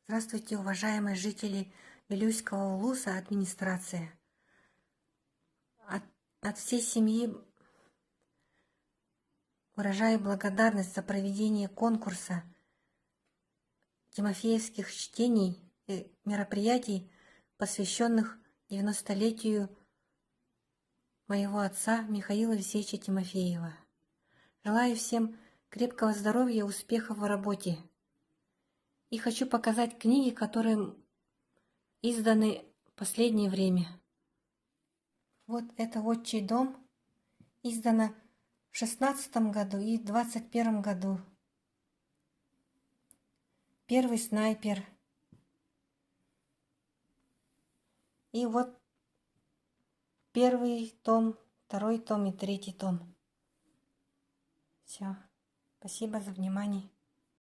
Здравствуйте, уважаемые жители Вилюйского улуса, администрация. От всей семьи выражаю благодарность за проведение конкурса тимофеевских чтений и мероприятий, посвященных 90-летию моего отца Михаила Алексеевича Тимофеева. Желаю всем крепкого здоровья и успехов в работе. И хочу показать книги, которые изданы в последнее время. Вот это «Отчий дом», издано в 16 году и в 21 году. «Первый снайпер». И вот первый том, второй том и третий том. Все. Спасибо за внимание.